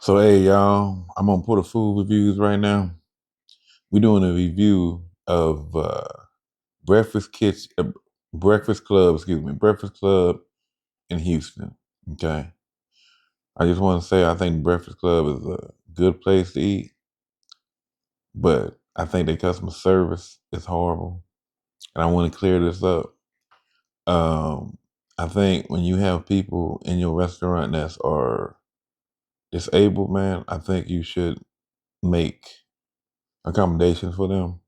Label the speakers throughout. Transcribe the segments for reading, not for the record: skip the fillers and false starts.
Speaker 1: So hey y'all, I'm gonna put a food reviews right now. We're doing a review of Breakfast Kitchen, Breakfast Club, Breakfast Club in Houston. Okay, I just want to say I think Breakfast Club is a good place to eat, but I think their customer service is horrible, and I want to clear this up. Um, I think when you have people in your restaurant that are disabled, man, I think you should make accommodations for them.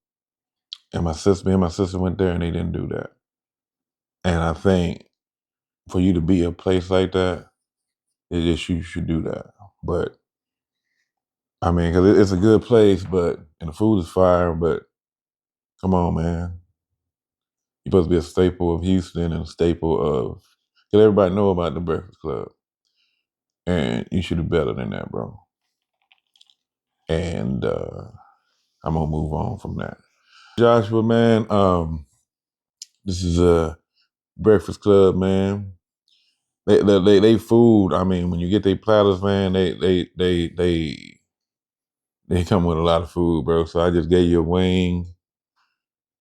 Speaker 1: And me and my sister went there and they didn't do that. And I think for you to be a place like that, you should do that. But I mean, because it's a good place, and the food is fire. But come on, man, you're supposed to be a staple of Houston and a staple of because everybody know about the Breakfast Club, and you should do better than that, bro. And I'm gonna move on from that. Joshua, man, this is a Breakfast Club, man. They food. I mean, when you get their platters, man, they come with a lot of food, bro. So I just gave you a wing.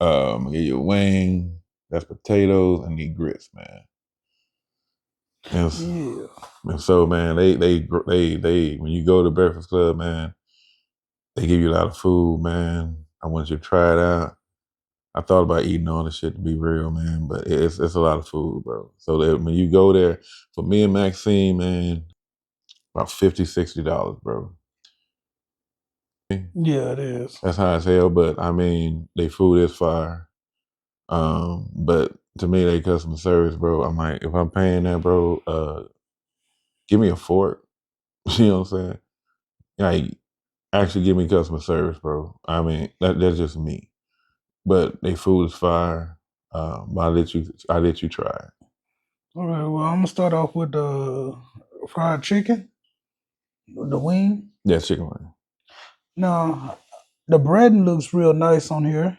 Speaker 1: I gave you a wing. That's potatoes and need grits, man.
Speaker 2: Yeah.
Speaker 1: And so, man, they when you go to Breakfast Club, man, they give you a lot of food, man. I want you to try it out. I thought about eating all this shit to be real, man, but it's a lot of food, bro. So that when you go there, for me and Maxine, man, about $50, $60, bro.
Speaker 2: Yeah, it is.
Speaker 1: That's high as hell, but I mean, they food is fire. But to me, they customer service, bro. I'm like, if I'm paying that, bro, give me a fork. You know what I'm saying? Like, actually give me customer service, bro. I mean, that's just me. But they food is fire. But I let you try it.
Speaker 2: All right. Well, I'm gonna start off with the fried chicken, the wing.
Speaker 1: Yeah, chicken wing.
Speaker 2: Now, the breading looks real nice on here.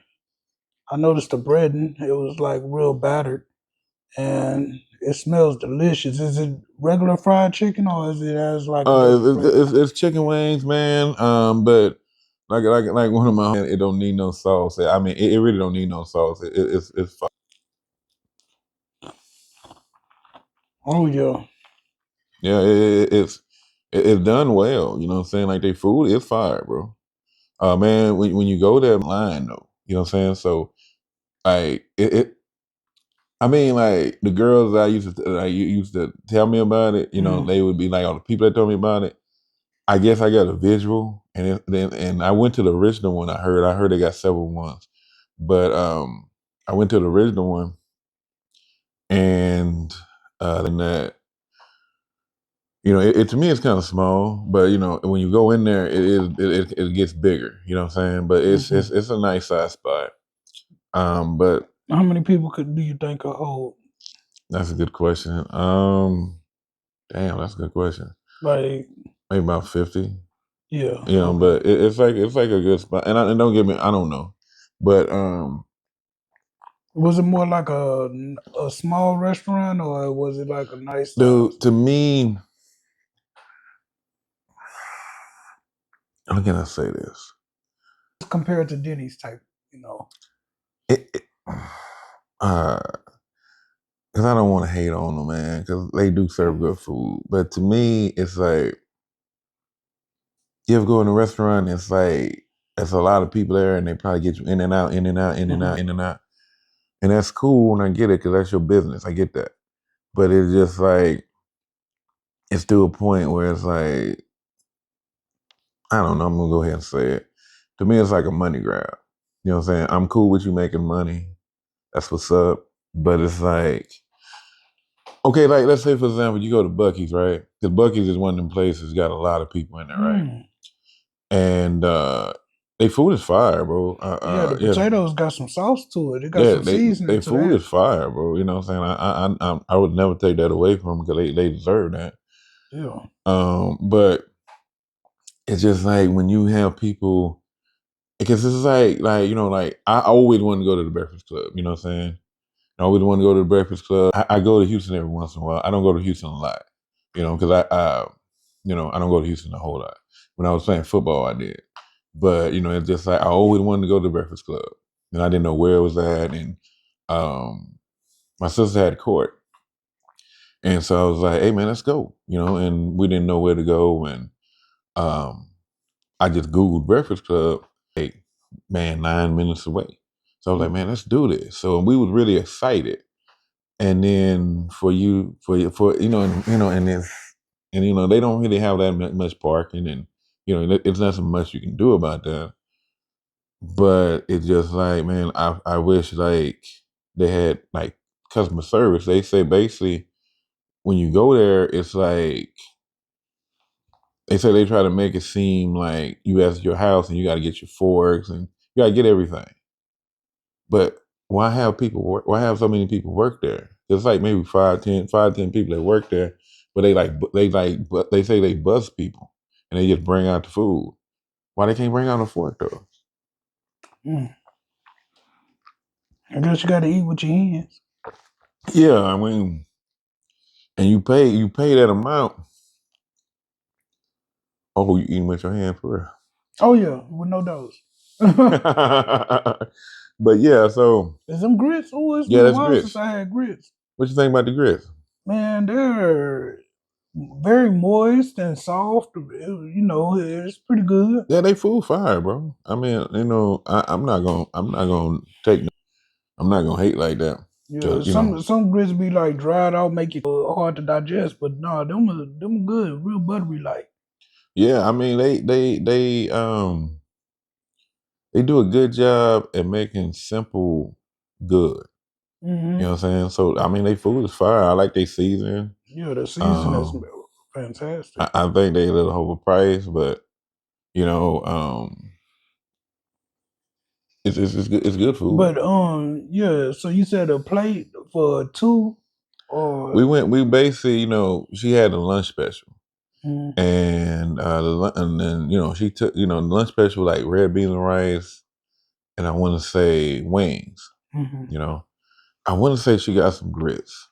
Speaker 2: I noticed the breading; it was like real battered, and it smells delicious. Is it regular fried chicken, or is it as like a different flavor?
Speaker 1: It's chicken wings, man. But like one of my, it don't need no sauce. I mean, it really don't need no sauce. It's fire.
Speaker 2: Oh yeah.
Speaker 1: Yeah, it's done well. You know what I'm saying? Like they food is fire, bro. Man, when you go there line though, you know what I'm saying? So like I mean, like the girls that used to tell me about it, you know, they would be like, all the people that told me about it. I guess I got a visual, and I went to the original one. I heard they got several ones, but I went to the original one, and then that. You know, to me it's kind of small, but you know, when you go in there, it gets bigger. You know what I'm saying? But it's a nice size spot. But
Speaker 2: How many people do you think could hold?
Speaker 1: that's a good question. Damn, that's a good question.
Speaker 2: Like,
Speaker 1: Maybe about 50.
Speaker 2: yeah.
Speaker 1: You know,
Speaker 2: Okay.
Speaker 1: but it's like a good spot. And don't get me, I don't know, but
Speaker 2: Was it more like a small restaurant, or was it like a nice size?
Speaker 1: dude, to me, how can I say this?
Speaker 2: Compared to Denny's type, you know.
Speaker 1: It uh, because I don't want to hate on them, man, because they do serve good food. But to me, it's like you ever go in a restaurant, it's like there's a lot of people there, and they probably get you in and out, in and out, in and out, in and out, and that's cool, and I get it because that's your business. I get that, but it's just like it's to a point where it's like I don't know. I'm gonna go ahead and say it. To me, it's like a money grab. You know what I'm saying? I'm cool with you making money. That's what's up. But it's like, okay, like let's say for example, you go to Buc-ee's, right? Because Buc-ee's is one of them places got a lot of people in there, right? And they food is fire, bro.
Speaker 2: Yeah, the potatoes got some sauce to it. It got
Speaker 1: Yeah,
Speaker 2: some seasoning
Speaker 1: they
Speaker 2: to
Speaker 1: food
Speaker 2: that.
Speaker 1: is fire, bro. You know what I'm saying? I would never take that away from them because they deserve that.
Speaker 2: Yeah.
Speaker 1: But it's just like when you have people, because it's like you know, like I always want to go to the Breakfast Club. You know what I'm saying? I always want to go to the Breakfast Club. I go to Houston every once in a while. I don't go to Houston a lot, you know, because I don't go to Houston a whole lot. When I was playing football, I did. But it's just like I always wanted to go to the Breakfast Club, and I didn't know where it was at. And my sister had court, and so I was like, "Hey, man, let's go." And we didn't know where to go, and um, I just Googled Breakfast Club. Hey, man, 9 minutes away. So I was like, "Man, let's do this." So we was really excited. And then and this, and they don't really have that much parking, and it's not so much you can do about that. But it's just like, man, I wish like they had like customer service. They say basically when you go there, it's like they say they try to make it seem like you at your house and you got to get your forks and you got to get everything. But why have people work? Why have so many people work there? There's like maybe 5, 10 people that work there, but but they say they bus people and they just bring out the food. Why they can't bring out a fork though?
Speaker 2: Mm. I guess you got to eat with your hands.
Speaker 1: Yeah, I mean, and you pay that amount. Oh, you eating with your hand for
Speaker 2: Oh yeah, with no dose.
Speaker 1: real? But yeah, so
Speaker 2: Is them grits? Oh, it's
Speaker 1: yeah,
Speaker 2: been a
Speaker 1: that's
Speaker 2: while since
Speaker 1: grits.
Speaker 2: I had grits.
Speaker 1: What you think about the grits?
Speaker 2: Man, they're very moist and soft. It's pretty good.
Speaker 1: Yeah, they food fire, bro. I mean, I'm not gonna hate like that.
Speaker 2: Yeah,
Speaker 1: 'Cause,
Speaker 2: some grits be like dried out, make it hard to digest. But no, them good, real buttery like.
Speaker 1: yeah, I mean they do a good job at making simple good. You know
Speaker 2: Hmm.
Speaker 1: what I'm saying? So I mean, they food is fire. I like their seasoning.
Speaker 2: Yeah, the season is
Speaker 1: Um,
Speaker 2: fantastic.
Speaker 1: I think they a little overpriced, but you know, um, it's good food.
Speaker 2: But yeah. So you said a plate for two, or
Speaker 1: We basically, she had a lunch special,
Speaker 2: mm,
Speaker 1: and and then she took the lunch special like red beans and rice, and I want to say wings.
Speaker 2: hmm.
Speaker 1: You know, I want to say she got some grits,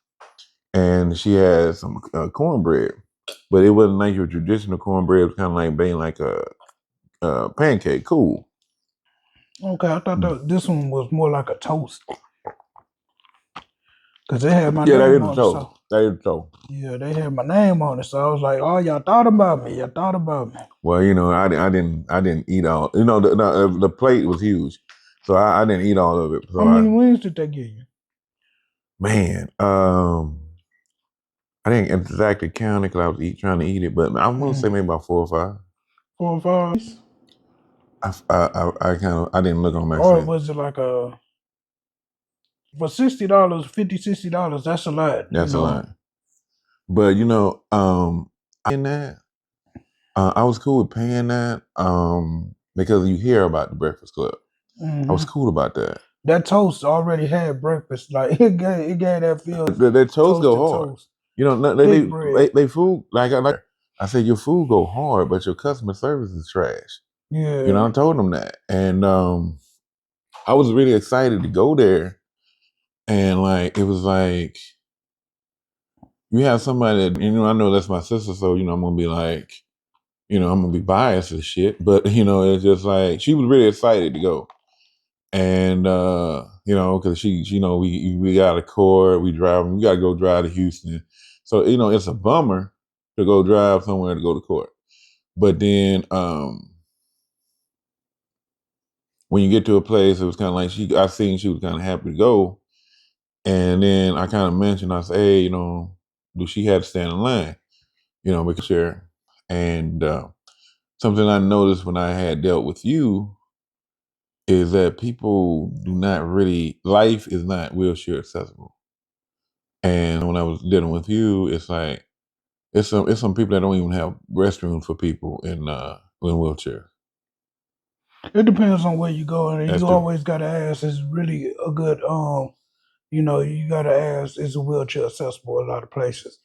Speaker 1: and she had some cornbread, but it wasn't like your traditional cornbread. It was kind of like being like a pancake. Cool.
Speaker 2: Okay, I thought this one was more like a toast because it had my
Speaker 1: Yeah, that
Speaker 2: name
Speaker 1: is a
Speaker 2: on it.
Speaker 1: toast.
Speaker 2: So
Speaker 1: That is a toast.
Speaker 2: yeah, they had my name on it. So I was like, oh, y'all thought about me. Y'all thought about me.
Speaker 1: Well, I didn't eat all. The plate was huge, so I didn't eat all of it.
Speaker 2: How
Speaker 1: So
Speaker 2: many wings did they give you?
Speaker 1: man, I didn't exactly count it because I was trying to eat it, but I want to say
Speaker 2: Mm,
Speaker 1: maybe about 4 or 5.
Speaker 2: 4 or 5?
Speaker 1: I kind of I didn't look on my
Speaker 2: Or
Speaker 1: screen.
Speaker 2: was it like a for $60, $50, $60? That's a lot.
Speaker 1: That's a lot. But in that I was cool with paying that because you hear about the Breakfast Club. I was
Speaker 2: Hmm.
Speaker 1: cool about that.
Speaker 2: That toast already had breakfast. Like it gave that feel
Speaker 1: Their toast go
Speaker 2: toasted
Speaker 1: hard.
Speaker 2: toast,
Speaker 1: They
Speaker 2: thick bread.
Speaker 1: they food I said your food go hard, but your customer service is trash.
Speaker 2: Yeah.
Speaker 1: I told them that, and I was really excited to go there, and like it was like you have somebody that I know that's my sister, so I'm gonna be like I'm gonna be biased and shit, but it's just like she was really excited to go, and because she we got a car, we gotta go drive to Houston, so it's a bummer to go drive somewhere to go to court, but then when you get to a place, it was kind of like I seen she was kind of happy to go. And then I kind of mentioned, I said, hey, do she had to stand in line, because share. And something I noticed when I had dealt with you is that people do not really, life is not wheelchair accessible. And when I was dealing with you, it's like, it's some people that don't even have restrooms for people in wheelchair.
Speaker 2: It depends on where you go, and
Speaker 1: That's
Speaker 2: you
Speaker 1: true.
Speaker 2: always gotta ask. Is really a good you gotta ask. Is a wheelchair accessible a lot of places?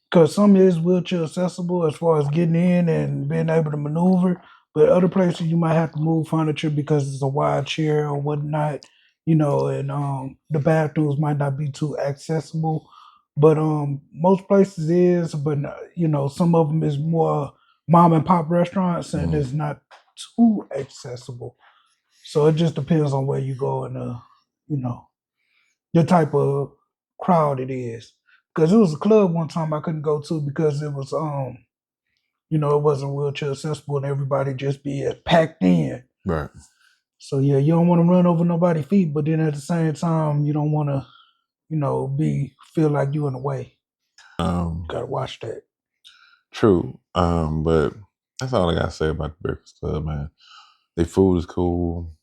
Speaker 2: Because some is wheelchair accessible as far as getting in and being able to maneuver, but other places you might have to move furniture because it's a wide chair or whatnot. And the bathrooms might not be too accessible. but most places is, but some of them is more mom and pop restaurants, and
Speaker 1: Mm.
Speaker 2: it's not too accessible. So it just depends on where you go and you know the type of crowd it is. Because it was a club one time I couldn't go to because it was it wasn't wheelchair accessible and everybody just be packed in.
Speaker 1: Right.
Speaker 2: So yeah, you don't want to run over nobody's feet, but then at the same time you don't want to be feel like you in the way. Gotta watch that.
Speaker 1: True. But that's all I gotta say about the Breakfast Club, man. Their food is cool.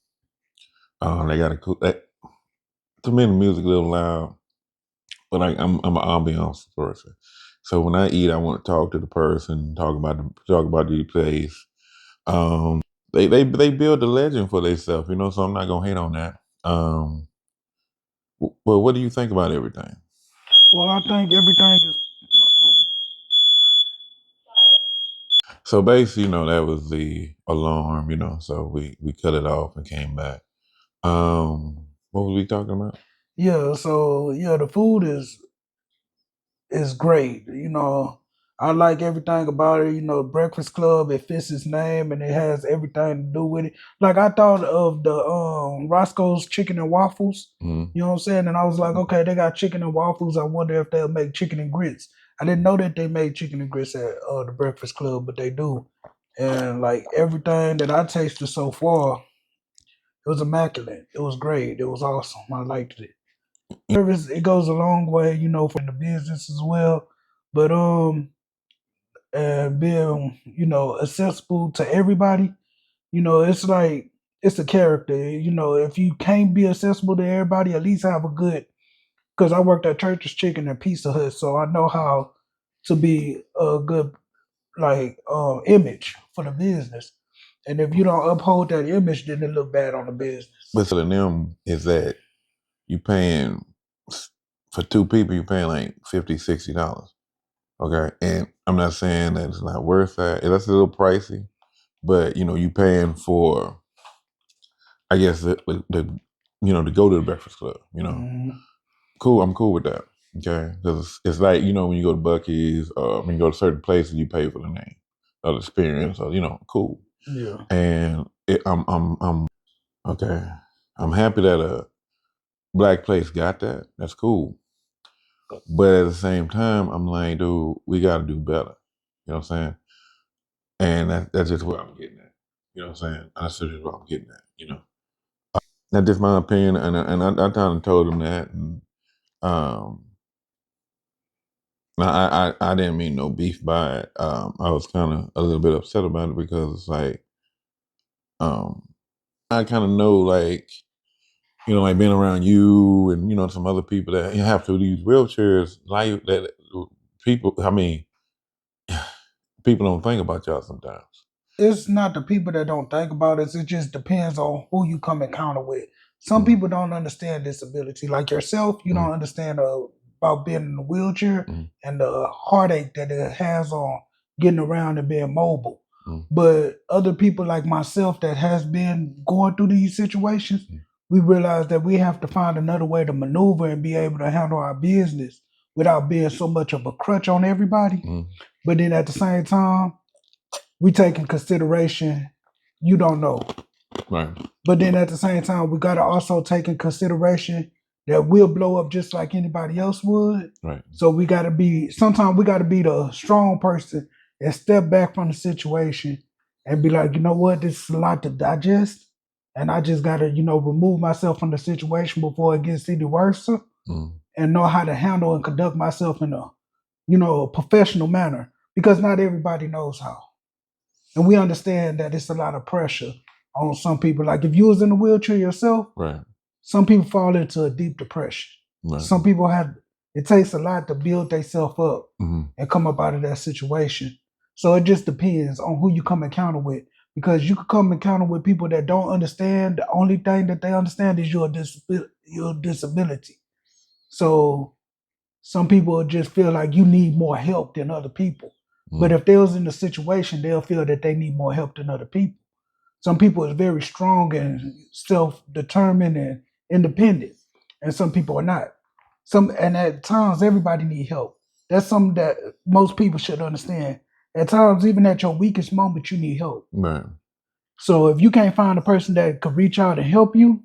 Speaker 1: They got a cool. To me, the music a little loud, but I'm an ambiance person. So when I eat, I want to talk to the person, talk about the place. They build a legend for themselves, So I'm not gonna hate on that. Well, what do you think about everything?
Speaker 2: Well, I think everything is.
Speaker 1: So basically, that was the alarm, So we cut it off and came back. What was we talking about?
Speaker 2: Yeah, so yeah, the food is great. I like everything about it. Breakfast Club, it fits its name and it has everything to do with it. Like I thought of the Roscoe's chicken and waffles.
Speaker 1: Mm.
Speaker 2: You know what I'm saying? And I was like, okay, they got chicken and waffles. I wonder if they'll make chicken and grits. I didn't know that they made chicken and grits at the Breakfast Club, but they do. And like everything that I tasted so far, it was immaculate. It was great. It was awesome. I liked it. Service, it goes a long way, for the business as well. But being, accessible to everybody, it's like it's a character. If you can't be accessible to everybody, at least have a good, because I worked at Church's Chicken and Pizza Hut, so I know how to be a good like image for the business. And if you don't uphold that image, then it look bad on the business.
Speaker 1: But telling them is that you paying for two people, you paying like $50, $60. Okay. And I'm not saying that it's not worth that. That's a little pricey, but you paying for, I guess, to go to the Breakfast Club.
Speaker 2: Mhm.
Speaker 1: Cool. I'm cool with that. Okay. Because it's like, when you go to Buc-ee's, when you go to certain places, you pay for the name of the experience, or, cool.
Speaker 2: Yeah.
Speaker 1: And I'm okay. I'm happy that a black place got that. That's cool. But at the same time, I'm like, dude, we got to do better. You know what I'm saying? And that's just what I'm getting at. You know what I'm saying? That's just what I'm getting at. That's just my opinion. And I kind of told him that. And um, I didn't mean no beef by it. I was kind of a little bit upset about it because it's like, um, I kind of know, like, like being around you and, some other people that have to use wheelchairs, like that people, I mean, people don't think about y'all sometimes.
Speaker 2: It's not the people that don't think about it. It just depends on who you come encounter with. Some people don't understand disability. Like yourself, you don't understand about being in a wheelchair and the heartache that it has on getting around and being mobile. But other people like myself that has been going through these situations, we realize that we have to find another way to maneuver and be able to handle our business without being so much of a crutch on everybody. But then at the same time, we take in consideration you don't know.
Speaker 1: Right.
Speaker 2: But then at the same time, we gotta also take in consideration that we'll blow up just like anybody else would.
Speaker 1: Right.
Speaker 2: So sometimes we gotta be the strong person and step back from the situation and be like, you know what, this is a lot to digest. And I just gotta, remove myself from the situation before it gets any worse and know how to handle and conduct myself in a professional manner. Because not everybody knows how. And we understand that it's a lot of pressure on some people. Like if you was in a wheelchair yourself,
Speaker 1: right,
Speaker 2: some people fall into a deep depression.
Speaker 1: right.
Speaker 2: Some people it takes a lot to build themselves up and come up out of that situation. So it just depends on who you come encounter with. Because you could come encounter with people that don't understand. The only thing that they understand is your disability. So some people just feel like you need more help than other people. But if they was in a situation, they'll feel that they need more help than other people. Some people is very strong and self-determined and independent, and some people are not. And at times everybody need help. That's something that most people should understand. At times, even at your weakest moment, you need help.
Speaker 1: Right.
Speaker 2: So if you can't find a person that could reach out and help you,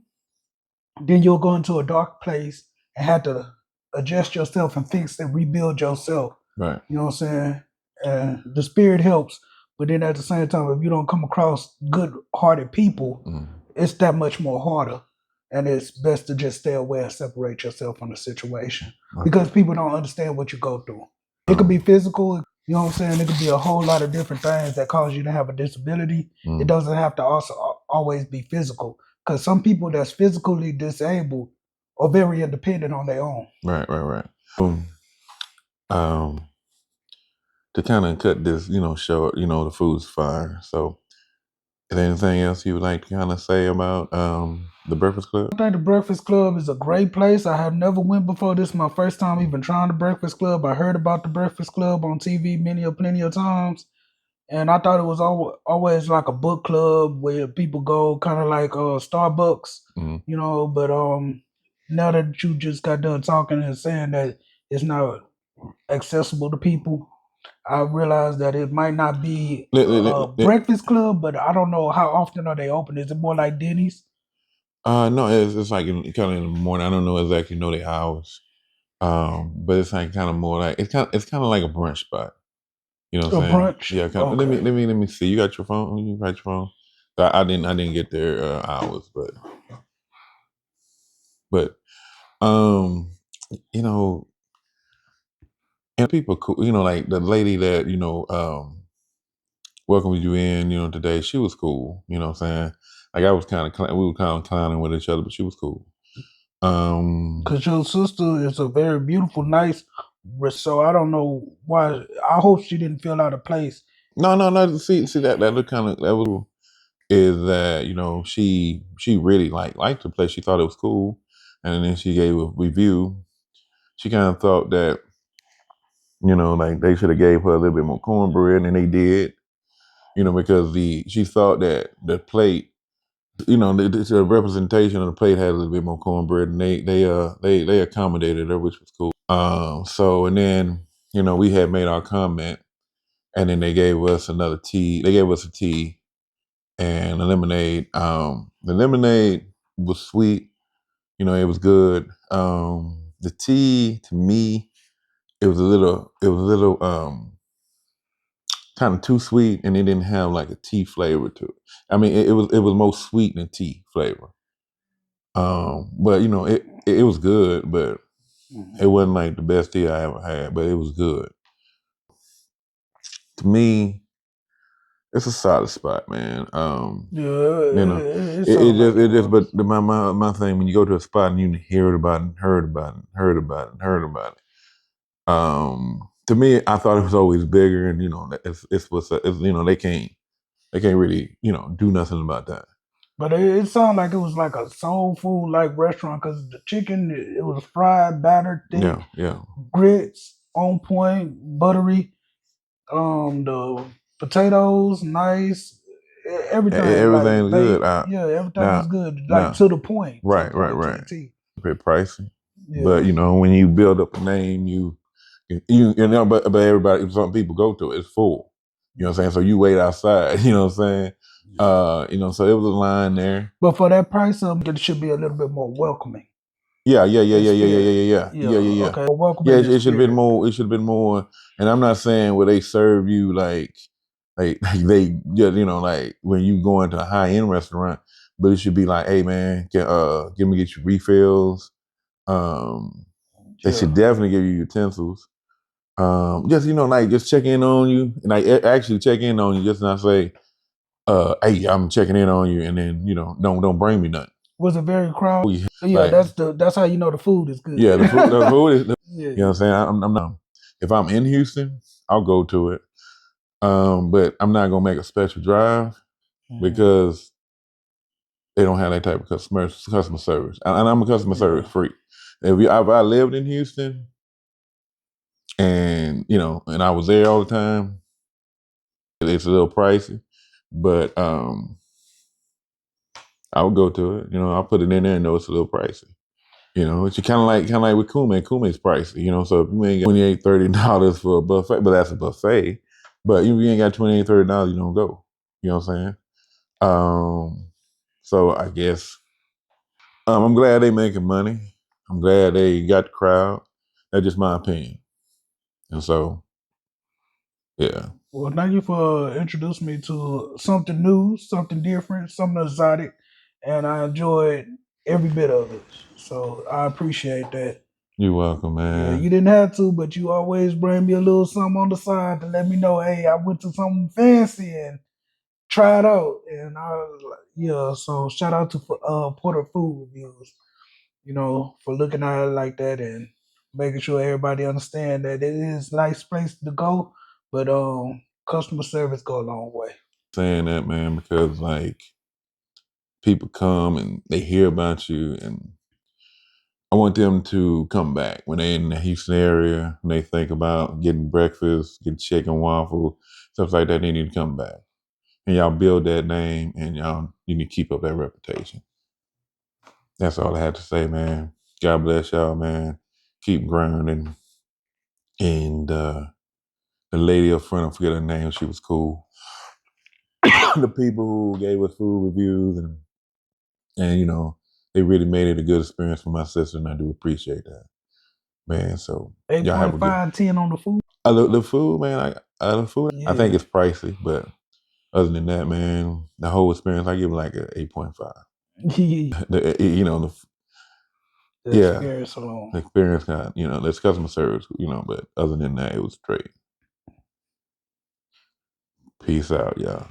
Speaker 2: then you'll go into a dark place and have to adjust yourself and fix and rebuild yourself.
Speaker 1: Right.
Speaker 2: You know what I'm saying? And the spirit helps, but then at the same time, if you don't come across good-hearted people, it's that much more harder. And it's best to just stay away and separate yourself from the situation because people don't understand what you go through. It could be physical, you know what I'm saying? It could be a whole lot of different things that cause you to have a disability. It doesn't have to also always be physical because some people that's physically disabled are very independent on their own.
Speaker 1: Right. Um, to kind of cut this, short, the food's fire. So, is there anything else you would like to kind of say about the Breakfast Club?
Speaker 2: I think the Breakfast Club is a great place. I have never went before. This is my first time even trying the Breakfast Club. I heard about the Breakfast Club on TV plenty of times. And I thought it was always like a book club where people go kind of like Starbucks, but now that you just got done talking and saying that it's not accessible to people, I realized that it might not be a breakfast club, but I don't know how often are they open. Is it more like Denny's?
Speaker 1: No, it's like kind of in the morning. I don't know exactly the hours, but it's like kind of more like it's kind of like a brunch spot. You know what I'm saying?
Speaker 2: Brunch.
Speaker 1: Yeah. Kind of,
Speaker 2: Okay.
Speaker 1: Let me see. You got your phone? You got your phone? I didn't get their hours, but um, you know, and people cool. Like the lady that welcomed you in, today. She was cool. You know what I'm saying? Like I was kind of we were kind of clowning with each other, but she was cool.
Speaker 2: Because your sister is a very beautiful, nice. So I don't know why. I hope she didn't feel out of place.
Speaker 1: No. See that look kind of that was cool. Is that she really liked the place. She thought it was cool, and then she gave a review. She kind of thought that like they should have gave her a little bit more cornbread, and they did. Because she thought that the plate, the representation of the plate had a little bit more cornbread, and they accommodated her, which was cool. So and then we had made our comment, and then they gave us another tea. They gave us a tea and a lemonade. The lemonade was sweet. It was good. The tea to me, it was a little kind of too sweet, and it didn't have like a tea flavor to it. I mean, it was more sweet than tea flavor. But it was good, but it wasn't like the best tea I ever had, but it was good. To me, it's a solid spot, man. But my thing when you go to a spot and you hear it about it, heard about it, heard about it, heard about it. To me, I thought it was always bigger, and they can't really do nothing about that.
Speaker 2: But it sounded like it was like a soul food like restaurant because the chicken it was fried, battered, thick,
Speaker 1: Yeah.
Speaker 2: grits on point, buttery. The potatoes nice, everything like
Speaker 1: Everything's good.
Speaker 2: everything
Speaker 1: Now,
Speaker 2: was good, like
Speaker 1: now,
Speaker 2: to the point,
Speaker 1: right.
Speaker 2: to the T.
Speaker 1: A bit pricey,
Speaker 2: Yeah.
Speaker 1: but when you build up a name, but everybody, some people go to it. It's full. You know what I'm saying? So you wait outside. You know what I'm saying? So it was a line there.
Speaker 2: But for that price, it should be a little bit more welcoming.
Speaker 1: Yeah.
Speaker 2: Okay, welcoming.
Speaker 1: Yeah, it should have been more. It should have been more. And I'm not saying where they serve you like they just like when you go into a high end restaurant, but it should be like, hey man, get you refills. They should definitely give you utensils. Just like just check in on you, and like actually check in on you, just not say, hey, I'm checking in on you, and then don't bring me nothing.
Speaker 2: Was it very crowded? Yeah, that's how you know the food is good.
Speaker 1: Yeah, the food is.
Speaker 2: Yeah.
Speaker 1: You know what I'm saying? I'm not. If I'm in Houston, I'll go to it. But I'm not gonna make a special drive because they don't have that type of customer service, and I'm a customer service freak. If I lived in Houston, and and I was there all the time, it's a little pricey, but I would go to it. I'll put it in there and know it's a little pricey. It's kind of like with Kume. Kume's pricey, So if you ain't got $28-$30 for a buffet, but that's a buffet. But if you ain't got $28-$30, you don't go. You know what I'm saying? So I guess I'm glad they making money. I'm glad they got the crowd. That's just my opinion. And so, yeah.
Speaker 2: Well, thank you for introducing me to something new, something different, something exotic, and I enjoyed every bit of it. So I appreciate that.
Speaker 1: You're welcome,
Speaker 2: Yeah,
Speaker 1: man.
Speaker 2: you didn't have to, but you always bring me a little something on the side to let me know, hey, I went to something fancy and try it out. And I was like, yeah, so shout out to Porter Food Reviews, for looking at it like that and making sure everybody understand that it is a nice place to go, but customer service go a long way.
Speaker 1: Saying that, man, because like people come and they hear about you, and I want them to come back when they're in the Houston area, when they think about getting breakfast, getting chicken, waffle, stuff like that. They need to come back, and y'all build that name, and y'all you need to keep up that reputation. That's all I had to say, man. God bless y'all, man. Keep grinding. And the lady up front, I forget her name, she was cool. The people who gave us food reviews and they really made it a good experience for my sister, and I do appreciate that, man. So y'all have a good.
Speaker 2: 8.5, 10 on the food.
Speaker 1: The food, man. The food. I think
Speaker 2: Yeah.
Speaker 1: it's pricey, but other than that, man, the whole experience, I give it like a 8.5. The,
Speaker 2: The
Speaker 1: yeah,
Speaker 2: experience alone.
Speaker 1: the experience got there's customer service, but other than that, it was great. Peace out, y'all.